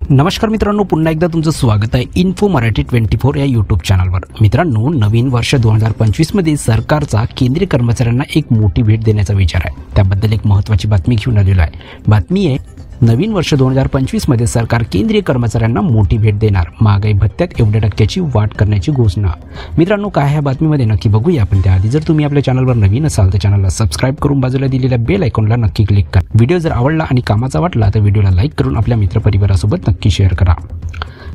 नमस्कार मित्रांनो, पुन्हा एकदा तुमचं स्वागत आहे इन्फो मराठी 24 या यूट्यूब चॅनलवर। मित्रांनो, नवीन वर्ष 2025 मध्ये सरकारचा केंद्रीय कर्मचाऱ्यांना एक मोठी भेट देण्याचा विचार आहे। त्याबद्दल एक महत्त्वाची बातमी घेऊन आलेलो आहे। बातमी आहे, नवीन वर्ष 2025 मध्ये सरकार केंद्रीय कर्मचाऱ्यांना मोठी भेट देणार, महागाई भत्त्यात एवढ्या टक्क्याची वाढ करण्याची घोषणा। मित्रांनो, काय आहे बातमीमध्ये नक्की बघूया। पण त्याआधी जर तुम्ही आपल्या चॅनलवर नवीन असाल तर चॅनलला सबस्क्राईब करून बाजूला दिलेल्या बेल आयकॉनला नक्की क्लिक करा। व्हिडिओ जर आवडला आणि कामाचा वाटला तर व्हिडिओला लाईक करून आपल्या मित्रपरिवारासोबत नक्की शेअर करा।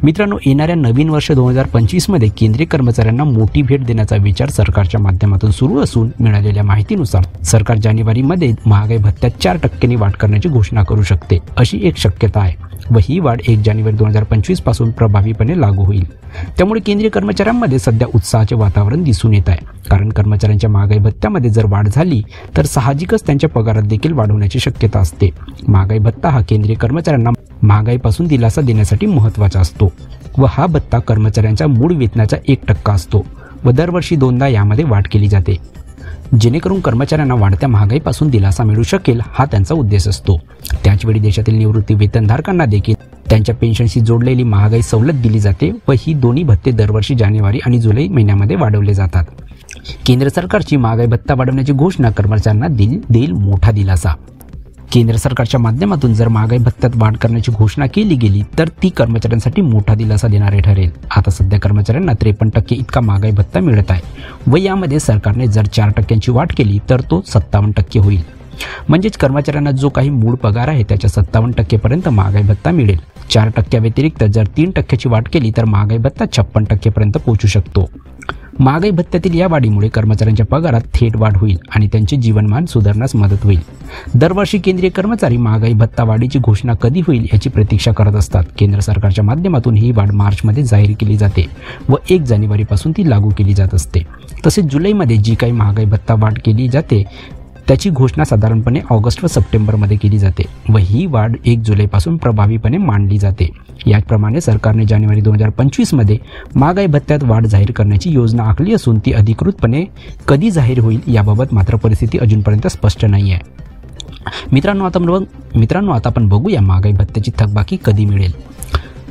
मित्रांनो, येणाऱ्या नवीन वर्ष 2025 मध्ये केंद्रीय कर्मचाऱ्यांना मोठी भेट देण्याचा विचार सरकारच्या माध्यमातून सुरू असून मिळालेल्या माहितीनुसार सरकार जानेवारीमध्ये महागाई भत्त्यात 4% वाढ करण्याची घोषणा करू शकते, अशी एक शक्यता आहे व ही वाढ 1 जानेवारी 2025 पासून प्रभावीपणे लागू होईल। त्यामुळे केंद्रीय कर्मचाऱ्यांमध्ये सध्या उत्साहाचे वातावरण दिसून येत आहे, कारण कर्मचाऱ्यांच्या महागाई भत्त्यामध्ये जर वाढ झाली तर साहजिकच त्यांच्या पगारात देखील वाढ होण्याची शक्यता असते। महागाई भत्ता हा केंद्रीय कर्मचाऱ्यांना महागाईपासून दिलासा देण्यासाठी महत्त्वाचा असतो व हा भत्ता कर्मचाऱ्यांच्या मूळ वेतनाचा 1% असतो व दरवर्षी 2दा यामध्ये वाढ केली जाते, जेणेकरून कर्मचाऱ्यांना वाढत्या महागाईपासून दिलासा मिळू शकेल, हा त्यांचा उद्देश असतो। त्याचवेळी देशातील निवृत्ती वेतनधारकांना देखील त्यांच्या पेन्शनशी जोडलेली महागाई सवलत दिली जाते व ही दोन्ही भत्ते दरवर्षी जानेवारी आणि जुलै महिन्यामध्ये वाढवले जातात। केंद्र सरकारची महागाई भत्ता वाढवण्याची घोषणा कर्मचाऱ्यांना देईल मोठा दिलासा। केंद्र सरकारच्या माध्यमातून जर महागाई भत्त्यात वाढ करण्याची घोषणा केली गेली तर ती कर्मचाऱ्यांसाठी मोठा दिलासा देणारे ठरेल। आता सध्या कर्मचाऱ्यांना 53% इतका महागाई भत्ता मिळत आहे व यामध्ये सरकारने जर 4% वाढ केली तर तो 57% होईल। म्हणजेच कर्मचाऱ्यांना जो काही मूळ पगार आहे त्याच्या 57% पर्यंत महागाई भत्ता मिळेल। 4% व्यतिरिक्त जर 3% वाढ केली तर महागाई भत्ता 56% पर्यंत पोहोचू शकतो। महागाई भत्त्यातील या वाढीमुळे कर्मचाऱ्यांच्या पगारात थेट वाढ होईल आणि त्यांचे जीवनमान सुधारण्यास मदत होईल। दरवर्षी केंद्रीय कर्मचारी महागाई भत्ता वाढीची घोषणा कधी होईल याची प्रतीक्षा करत असतात। केंद्र सरकारच्या माध्यमातून ही वाढ मार्चमध्ये जाहीर केली जाते व 1 जानेवारीपासून ती लागू केली जात असते। तसेच जुलैमध्ये जी काही महागाई भत्ता वाढ केली जाते त्याची घोषणा साधारणपणे ऑगस्ट व सप्टेंबरमध्ये केली जाते व ही वाढ 1 जुलैपासून प्रभावीपणे मांडली जाते। याचप्रमाणे सरकारने जानेवारी 2025 मध्ये महागाई भत्त्यात वाढ जाहीर करण्याची योजना आखली असून ती अधिकृतपणे कधी जाहीर होईल याबाबत मात्र परिस्थिती अजूनपर्यंत स्पष्ट नाही आहे। मित्रांनो, आता आपण बघूया महागाई भत्त्याची थकबाकी कधी मिळेल।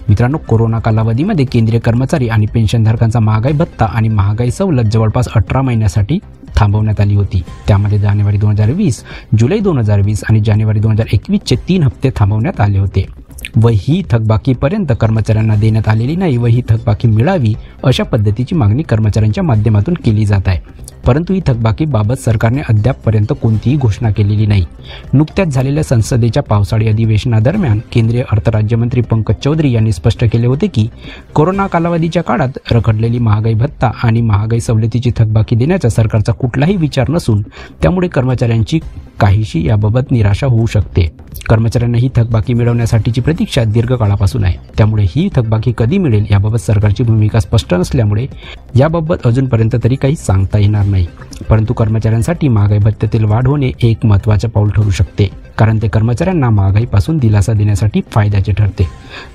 मित्रांनो, कोरोना कालावधीमध्ये केंद्रीय कर्मचारी आणि पेन्शनधारकांचा महागाई भत्ता आणि महागाई सवलत जवळपास 18 महिन्यासाठी थांबवण्यात आली होती। त्यामध्ये जानेवारी 2020, जुलै 2020 आणि जानेवारी 2021 चे 3 हप्ते थांबवण्यात आले होते व ही थकबाकीपर्यंत कर्मचाऱ्यांना देण्यात आलेली नाही व ही थकबाकी मिळावी अशा पद्धतीची मागणी कर्मचाऱ्यांच्या माध्यमातून केली जात आहे। परंतु ही थकबाकीबाबत सरकारने अद्यापपर्यंत कोणतीही घोषणा केलेली नाही। नुकत्याच झालेल्या संसदेच्या पावसाळी अधिवेशनादरम्यान केंद्रीय अर्थ राज्यमंत्री पंकज चौधरी यांनी स्पष्ट केले होते की कोरोना कालावधीच्या काळात रखडलेली महागाई भत्ता आणि महागाई सवलतीची थकबाकी देण्याचा सरकारचा कुठलाही विचार नसून त्यामुळे कर्मचाऱ्यांची काहीशी याबाबत निराशा होऊ शकते। कर्मचाऱ्यांना ही थकबाकी मिळवण्यासाठीची प्रतीक्षा दीर्घकाळापासून आहे, त्यामुळे ही थकबाकी कधी मिळेल याबाबत सरकारची भूमिका स्पष्ट नसल्यामुळे याबाबत अजूनपर्यंत तरी काही सांगता येणार नाही। परंतु कर्मचाऱ्यांसाठी महागाई भत्त्यातील वाढ होणे एक महत्त्वाचे पाऊल ठरू शकते, कारण ते कर्मचाऱ्यांना महागाईपासून दिलासा देण्यासाठी फायद्याचे ठरते।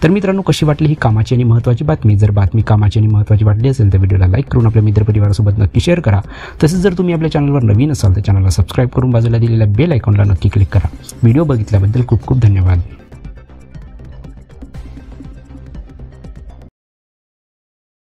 तर मित्रांनो, कशी वाटली ही कामाची आणि महत्त्वाची बातमी? जर बातमी कामाची आणि महत्त्वाची वाटली असेल तर व्हिडिओला लाईक करून आपल्या मित्रपरिवारासोबत नक्की शेअर करा। तसेच जर तुम्ही आपल्या चॅनलवर नवीन असाल तर चॅनलला सबस्क्राईब करून बाजूला दिलेल्या बेल आयकॉनला नक्की क्लिक करा। व्हिडिओ बघितल्याबद्दल खूप खूप धन्यवाद।